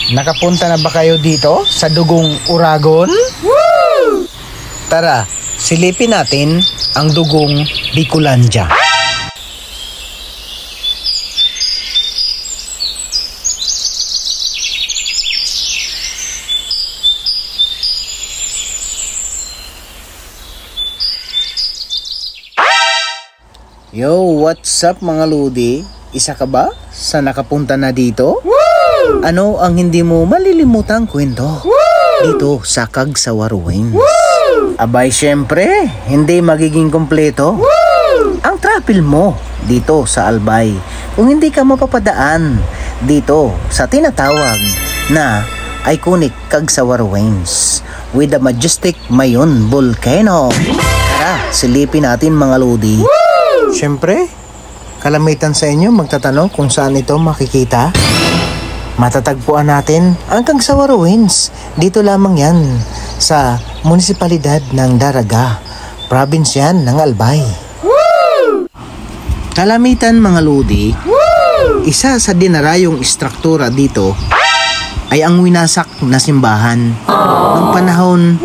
Nakapunta na ba kayo dito sa Dugong Uragon? Woo! Tara, silipin natin ang Dugong Bicolandia. Yo, what's up mga lodi? Isa ka ba sa nakapunta na dito? Woo! Ano ang hindi mo malilimutang kwento? Woo! Dito sa Cagsawa Ruins. Abay, syempre, hindi magiging kompleto ang travel mo dito sa Albay kung hindi ka mapapadaan dito sa tinatawag na iconic Cagsawa Ruins with the majestic Mayon Volcano. Tara, silipin natin mga lodi. Siyempre, kalamitan sa inyo magtatanong kung saan ito makikita. Matatagpuan natin ang Cagsawa Ruins. Dito lamang yan sa munisipalidad ng Daraga, province yan ng Albay. Kalamitan mga lodi, isa sa dinarayong istruktura dito ay ang winasak na simbahan ng panahon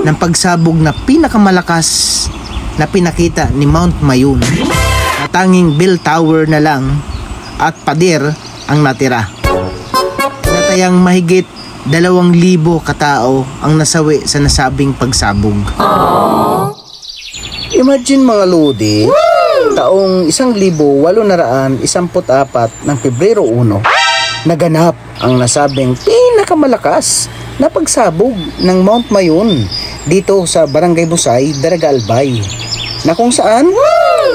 ng pagsabog na pinakamalakas na pinakita ni Mount Mayon, na tanging bell tower na lang at pader ang natira. Natayang mahigit 2,000 katao ang nasawi sa nasabing pagsabog. Imagine mga lodi, taong 1814 ng Pebrero 1, naganap ang nasabing pinakamalakas na pagsabog ng Mount Mayon dito sa Barangay Busay, Daraga, Albay, na kung saan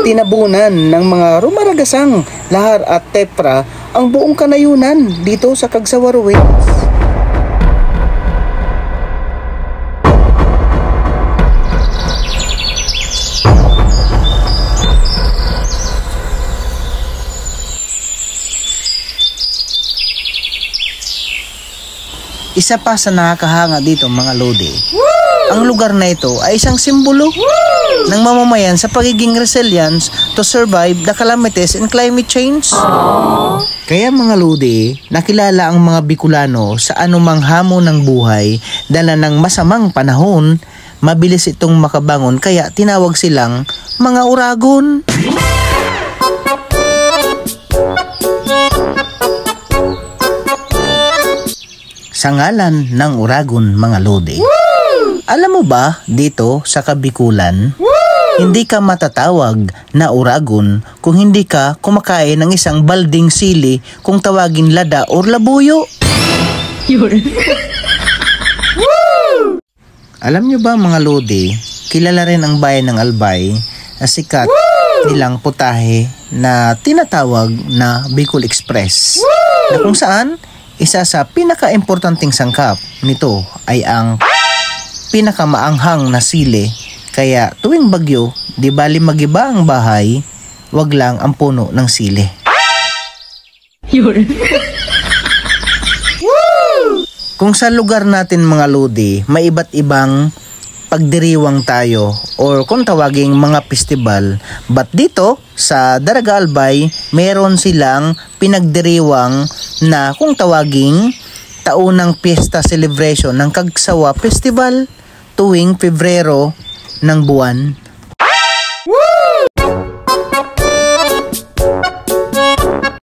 tinabunan ng mga rumaragasang lahar at tepra ang buong kanayunan dito sa Cagsawa Ruins. Isa pa sa nakakahanga dito mga lodi, ang lugar na ito ay isang simbolo ng mamamayan sa pagiging resilience to survive the calamities and climate change. Kaya mga lodi, nakilala ang mga Bicolano sa anumang hamon ng buhay dala ng masamang panahon, mabilis itong makabangon kaya tinawag silang mga uragon. Sa ngalan ng uragon mga lodi, alam mo ba dito sa Kabikulan, hindi ka matatawag na uragon kung hindi ka kumakain ng isang balding sili kung tawagin lada or labuyo. Alam nyo ba mga lodi, kilala rin ang bayan ng Albay na sikat nilang putahe na tinatawag na Bicol Express, na kung saan isa sa pinaka-importanting sangkap nito ay ang pinakamaanghang na sili. Kaya tuwing bagyo, di bali magiba ang bahay, wag lang ang puno ng sili. Kung sa lugar natin mga lodi, may iba't ibang pagdiriwang tayo or kung tawaging mga festival, but dito sa Daraga Albay, meron silang pinagdiriwang na kung tawaging taunang piyesta celebration ng Cagsawa Festival tuwing Pebrero ng buwan.